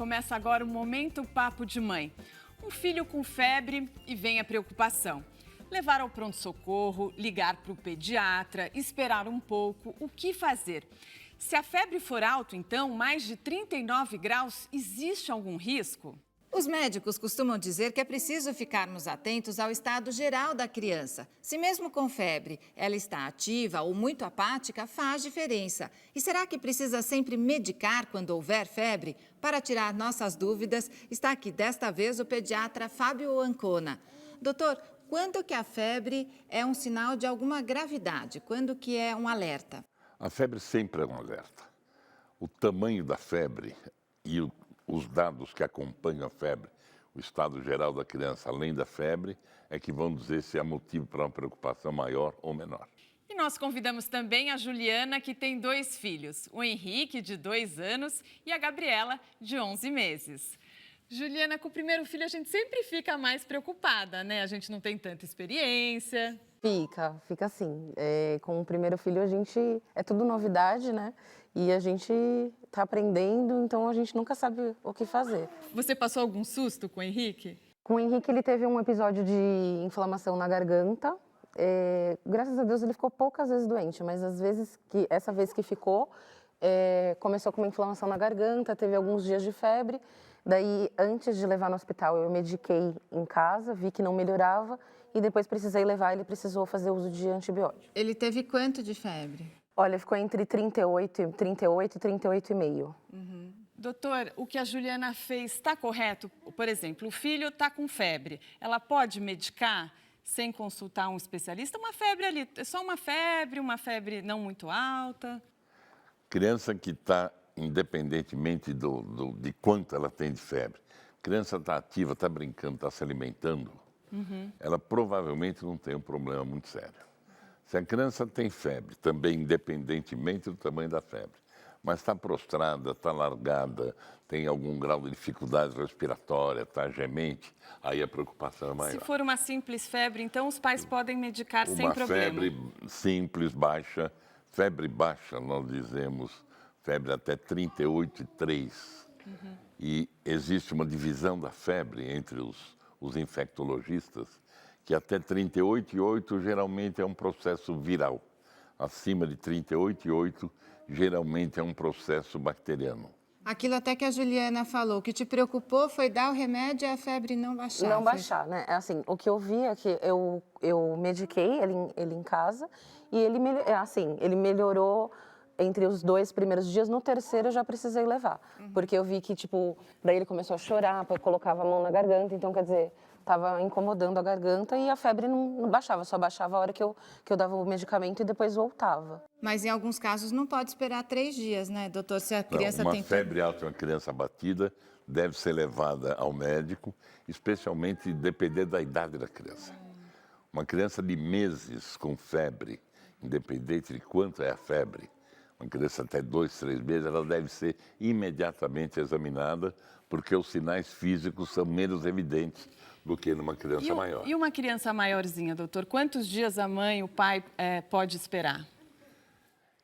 começa agora o Momento Papo de Mãe. Um filho com febre e vem a preocupação. Levar ao pronto-socorro, ligar para o pediatra, esperar um pouco, o que fazer? Se a febre for alta, então, mais de 39 graus, existe algum risco? Os médicos costumam dizer que é preciso ficarmos atentos ao estado geral da criança. Se mesmo com febre ela está ativa ou muito apática, faz diferença. E será que precisa sempre medicar quando houver febre? Para tirar nossas dúvidas, está aqui desta vez o pediatra Fábio Ancona. Doutor, quando que a febre é um sinal de alguma gravidade? Quando que é um alerta? A febre sempre é um alerta. O tamanho da febre e os dados que acompanham a febre, o estado geral da criança, além da febre, é que vão dizer se há motivo para uma preocupação maior ou menor. E nós convidamos também a Juliana, que tem 2 filhos, o Henrique, de 2 anos, e a Gabriela, de 11 meses. Juliana, com o primeiro filho a gente sempre fica mais preocupada, né? A gente não tem tanta experiência. Fica assim. Com o primeiro filho é tudo novidade, né? E a gente tá aprendendo, então a gente nunca sabe o que fazer. Você passou algum susto com o Henrique? Com o Henrique ele teve um episódio de inflamação na garganta. Graças a Deus ele ficou poucas vezes doente, mas essa vez que ficou, começou com uma inflamação na garganta, teve alguns dias de febre. Daí, antes de levar no hospital, eu mediquei em casa, vi que não melhorava e depois precisei levar, ele precisou fazer uso de antibiótico. Ele teve quanto de febre? Olha, ficou entre 38 e 38,5. Doutor, o que a Juliana fez está correto? Por exemplo, o filho está com febre. Ela pode medicar sem consultar um especialista? Uma febre ali, é só uma febre não muito alta? Criança que está, independentemente de quanto ela tem de febre, criança está ativa, está brincando, está se alimentando, ela provavelmente não tem um problema muito sério. Se a criança tem febre, também independentemente do tamanho da febre, mas está prostrada, está largada, tem algum grau de dificuldade respiratória, está gemente, aí a preocupação é maior. Se for uma simples febre, então os pais podem medicar sem problema? Uma febre simples, baixa, febre baixa, nós dizemos febre até 38,3. E existe uma divisão da febre entre os infectologistas, que até 38,8 geralmente é um processo viral. Acima de 38,8 geralmente é um processo bacteriano. Aquilo até que a Juliana falou, o que te preocupou foi dar o remédio e a febre não baixar. Não baixar, né? Assim, o que eu vi é que eu mediquei ele em casa e ele melhorou entre os 2 primeiros dias. No terceiro eu já precisei levar, porque eu vi que, daí ele começou a chorar, colocava a mão na garganta, então, quer dizer, estava incomodando a garganta e a febre não baixava, só baixava a hora que eu dava o medicamento e depois voltava. Mas em alguns casos não pode esperar 3 dias, né, doutor? Se a criança uma tem febre alta e uma criança abatida deve ser levada ao médico, especialmente depender da idade da criança. Uma criança de meses com febre, independente de quanto é a febre, uma criança até 2, 3 meses, ela deve ser imediatamente examinada, porque os sinais físicos são menos evidentes do que numa criança maior. E uma criança maiorzinha, doutor? Quantos dias a mãe, o pai pode esperar?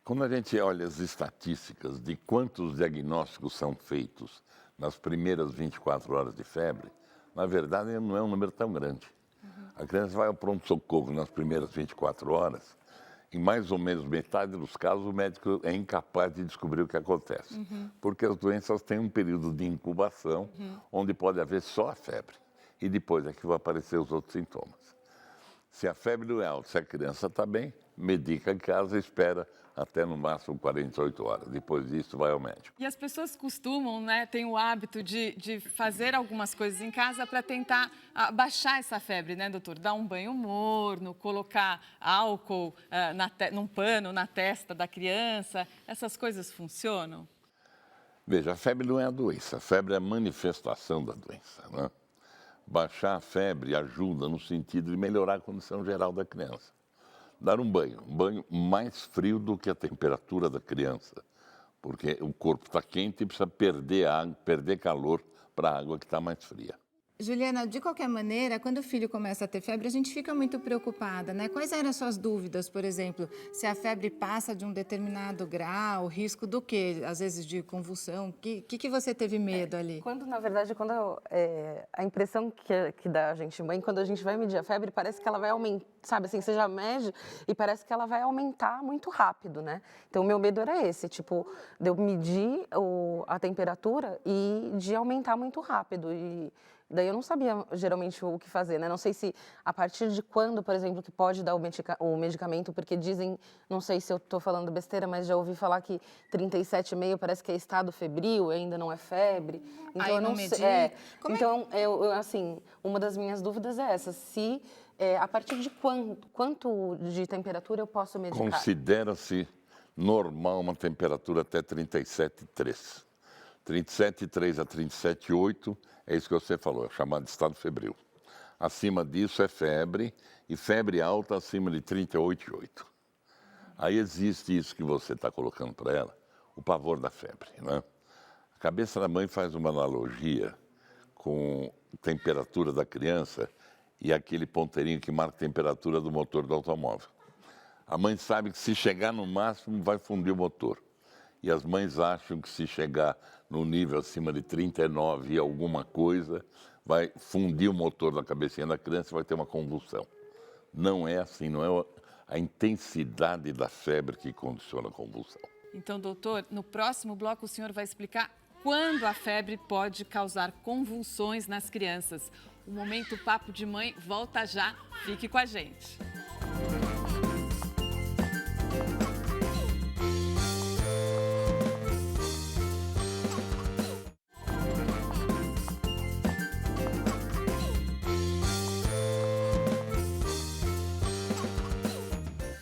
Quando a gente olha as estatísticas de quantos diagnósticos são feitos nas primeiras 24 horas de febre, na verdade não é um número tão grande. A criança vai ao pronto-socorro nas primeiras 24 horas, em mais ou menos metade dos casos o médico é incapaz de descobrir o que acontece, porque as doenças têm um período de incubação onde pode haver só a febre e depois é que vão aparecer os outros sintomas. Se a febre não é alta, se a criança está bem, medica em casa e espera até no máximo 48 horas. Depois disso, vai ao médico. E as pessoas costumam, né, tem o hábito de fazer algumas coisas em casa para tentar baixar essa febre, né, doutor? Dar um banho morno, colocar álcool num pano na testa da criança. Essas coisas funcionam? Veja, a febre não é a doença, a febre é a manifestação da doença, né? Baixar a febre ajuda no sentido de melhorar a condição geral da criança. Dar um banho mais frio do que a temperatura da criança, porque o corpo está quente e precisa perder calor para a água que está mais fria. Juliana, de qualquer maneira, quando o filho começa a ter febre, a gente fica muito preocupada, né? Quais eram as suas dúvidas, por exemplo, se a febre passa de um determinado grau, risco do quê? Às vezes de convulsão, que você teve medo ali? Na verdade, a impressão que dá a gente mãe, quando a gente vai medir a febre, parece que ela vai aumentar, sabe assim, você já mede e parece que ela vai aumentar muito rápido, né? Então, o meu medo era esse, tipo, de eu medir a temperatura e de aumentar muito rápido. E daí eu não sabia geralmente o que fazer, né? Não sei se a partir de quando, por exemplo, que pode dar o medicamento, porque dizem, não sei se eu estou falando besteira, mas já ouvi falar que 37,5 parece que é estado febril, ainda não é febre. Então Aí eu não não medi? sei. Como é? Então, assim, uma das minhas dúvidas é essa, se a partir de quanto de temperatura eu posso medicar? Considera-se normal uma temperatura até 37,3. 37,3 a 37,8 é isso que você falou, é chamado de estado febril. Acima disso é febre, e febre alta acima de 38,8. Aí existe isso que você está colocando para ela, o pavor da febre, né? A cabeça da mãe faz uma analogia com a temperatura da criança e aquele ponteirinho que marca a temperatura do motor do automóvel. A mãe sabe que se chegar no máximo vai fundir o motor. E as mães acham que se chegar no nível acima de 39 e alguma coisa, vai fundir o motor da cabecinha da criança e vai ter uma convulsão. Não é assim, não é a intensidade da febre que condiciona a convulsão. Então, doutor, no próximo bloco o senhor vai explicar quando a febre pode causar convulsões nas crianças. O Momento Papo de Mãe volta já. Fique com a gente.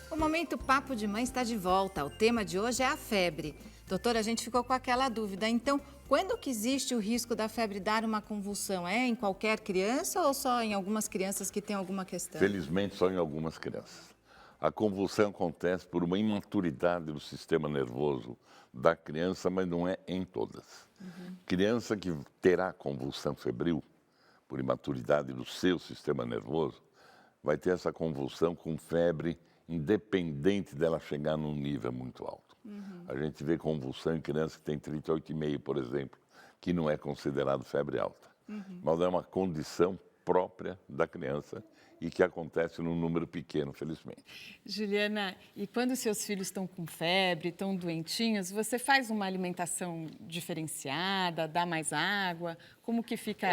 O Momento Papo de Mãe está de volta. O tema de hoje é a febre. Doutora, a gente ficou com aquela dúvida. Então, quando que existe o risco da febre dar uma convulsão? É em qualquer criança ou só em algumas crianças que têm alguma questão? Felizmente, só em algumas crianças. A convulsão acontece por uma imaturidade do sistema nervoso da criança, mas não é em todas. Criança que terá convulsão febril, por imaturidade do seu sistema nervoso, vai ter essa convulsão com febre, independente dela chegar num nível muito alto. A gente vê convulsão em criança que tem 38,5, por exemplo, que não é considerado febre alta. Mas é uma condição própria da criança e que acontece num número pequeno, felizmente. Juliana, e quando seus filhos estão com febre, estão doentinhos, você faz uma alimentação diferenciada, dá mais água? Como que fica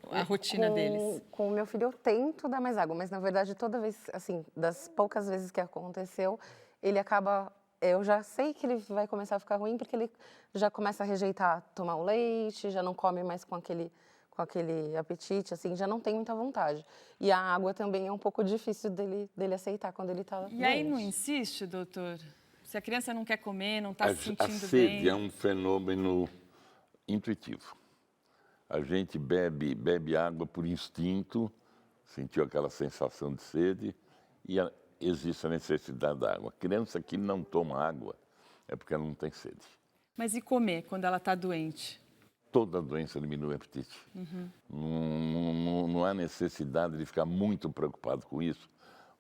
a rotina deles? Com o meu filho eu tento dar mais água, mas na verdade toda vez, assim, das poucas vezes que aconteceu, ele acaba... Eu já sei que ele vai começar a ficar ruim porque ele já começa a rejeitar tomar o leite, já não come mais com aquele apetite, assim, já não tem muita vontade. E a água também é um pouco difícil dele aceitar quando ele está doente. E aí não insiste, doutor? Se a criança não quer comer, não está se sentindo A sede bem... é um fenômeno intuitivo. A gente bebe água por instinto, sentiu aquela sensação de sede e existe a necessidade da água. A criança que não toma água é porque ela não tem sede. Mas e comer quando ela está doente? Toda doença diminui o apetite. Não há necessidade de ficar muito preocupado com isso,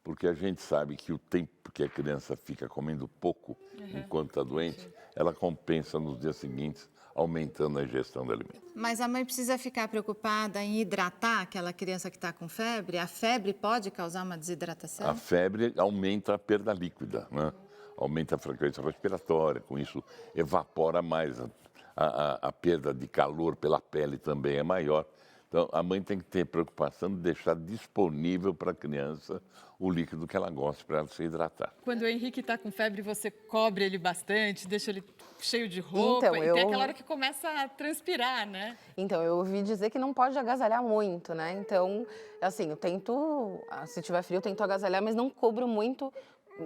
porque a gente sabe que o tempo que a criança fica comendo pouco enquanto está doente, ela compensa nos dias seguintes, aumentando a ingestão de alimentos. Mas a mãe precisa ficar preocupada em hidratar aquela criança que está com febre? A febre pode causar uma desidratação? A febre aumenta a perda líquida, né? Aumenta a frequência respiratória, com isso evapora mais. A perda de calor pela pele também é maior. Então, a mãe tem que ter preocupação de deixar disponível para a criança o líquido que ela gosta para ela se hidratar. Quando o Henrique está com febre, você cobre ele bastante, deixa ele cheio de roupa, Então, e tem aquela hora que começa a transpirar, né? Então, eu ouvi dizer que não pode agasalhar muito, né? Então, assim, eu tento, se tiver frio, eu tento agasalhar, mas não cubro muito,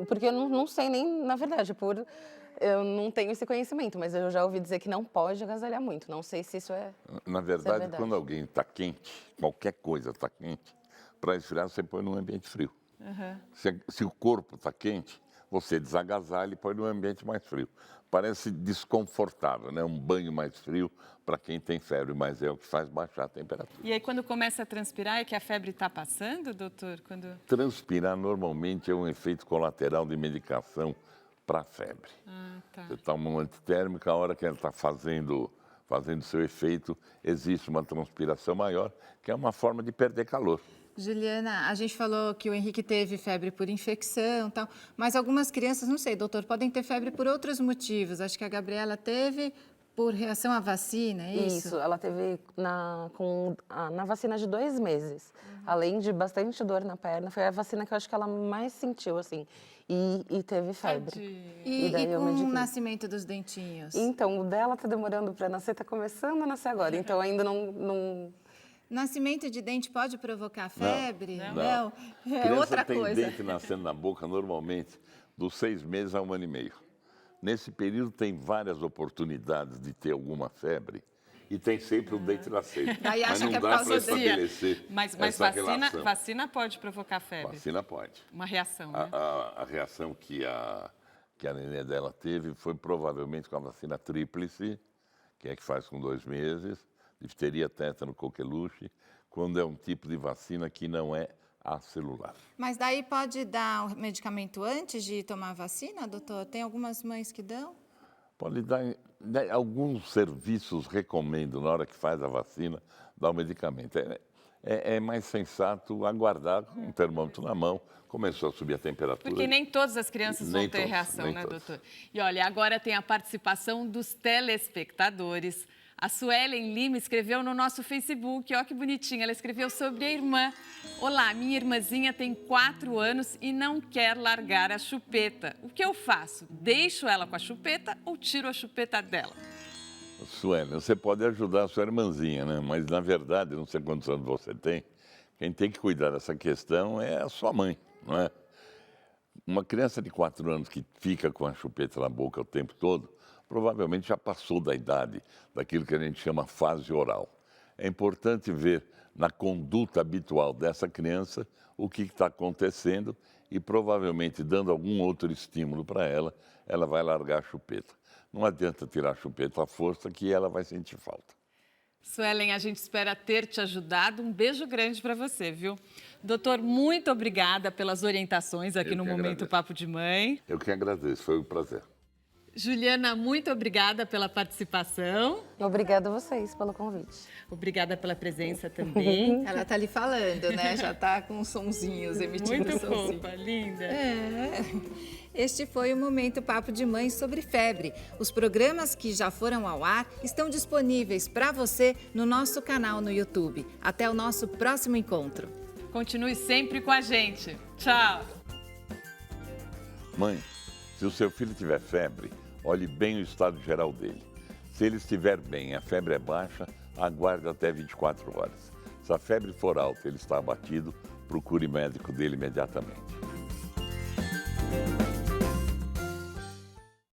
porque eu não sei nem, na verdade, eu não tenho esse conhecimento, mas eu já ouvi dizer que não pode agasalhar muito. Não sei se isso é Na verdade, quando alguém está quente, qualquer coisa está quente, para esfriar você põe num ambiente frio. Se o corpo está quente, você desagasalha e põe num ambiente mais frio. Parece desconfortável, né? Um banho mais frio para quem tem febre, mas é o que faz baixar a temperatura. E aí, quando começa a transpirar, é que a febre está passando, doutor? Transpirar normalmente é um efeito colateral de medicação para a febre. Ah, tá. Você toma um antitérmico, a hora que ela está fazendo seu efeito, existe uma transpiração maior, que é uma forma de perder calor. Juliana, a gente falou que o Henrique teve febre por infecção e tal, mas algumas crianças, não sei, doutor, podem ter febre por outros motivos. Acho que a Gabriela teve por reação à vacina, é isso? Isso, ela teve na vacina de 2 meses. Além de bastante dor na perna, foi a vacina que eu acho que ela mais sentiu, assim, e teve febre. E daí eu com o mediquei. nascimento dos dentinhos? Então, o dela tá demorando para nascer, tá começando a nascer agora, então ainda não... Nascimento de dente pode provocar febre? Não. É Criança outra tem coisa. dente nascendo na boca normalmente dos 6 meses a 1 ano e meio. Nesse período tem várias oportunidades de ter alguma febre e tem sempre o dente nascente. Daí Mas acha não que é por dá causa para disso. estabelecer Mas essa relação. vacina pode provocar febre? Vacina pode. Uma reação, né? A reação que a nenê dela teve foi provavelmente com a vacina tríplice, que é que faz com 2 meses, difteria, tétano, coqueluche, quando é um tipo de vacina que não é acelular. Mas daí pode dar o medicamento antes de tomar a vacina, doutor? Tem algumas mães que dão? Pode dar, alguns serviços recomendam, na hora que faz a vacina, dar o medicamento. É mais sensato aguardar com um termômetro na mão, começou a subir a temperatura. Porque nem todas as crianças vão ter reação, né, doutor? E olha, agora tem a participação dos telespectadores. A Suelen Lima escreveu no nosso Facebook, ó que bonitinha, ela escreveu sobre a irmã. Olá, minha irmãzinha tem 4 anos e não quer largar a chupeta. O que eu faço? Deixo ela com a chupeta ou tiro a chupeta dela? Suelen, você pode ajudar a sua irmãzinha, né? Mas, na verdade, não sei quantos anos você tem, quem tem que cuidar dessa questão é a sua mãe, não é? Uma criança de 4 anos que fica com a chupeta na boca o tempo todo, provavelmente já passou da idade daquilo que a gente chama fase oral. É importante ver na conduta habitual dessa criança o que está acontecendo e provavelmente dando algum outro estímulo para ela, ela vai largar a chupeta. Não adianta tirar a chupeta à força que ela vai sentir falta. Suelen, a gente espera ter te ajudado. Um beijo grande para você, viu? Doutor, muito obrigada pelas orientações aqui no Momento Papo de Mãe. Eu que agradeço, foi um prazer. Juliana, muito obrigada pela participação. Obrigada a vocês pelo convite. Obrigada pela presença também. Ela tá ali falando, né? Já tá com sonzinhos, emitindo Muito sonzinho. fofa, linda. Este foi o Momento Papo de Mãe sobre febre. Os programas que já foram ao ar estão disponíveis para você no nosso canal no YouTube. Até o nosso próximo encontro. Continue sempre com a gente. Tchau. Mãe, se o seu filho tiver febre, olhe bem o estado geral dele. Se ele estiver bem, a febre é baixa, aguarde até 24 horas. Se a febre for alta e ele está abatido, procure médico dele imediatamente.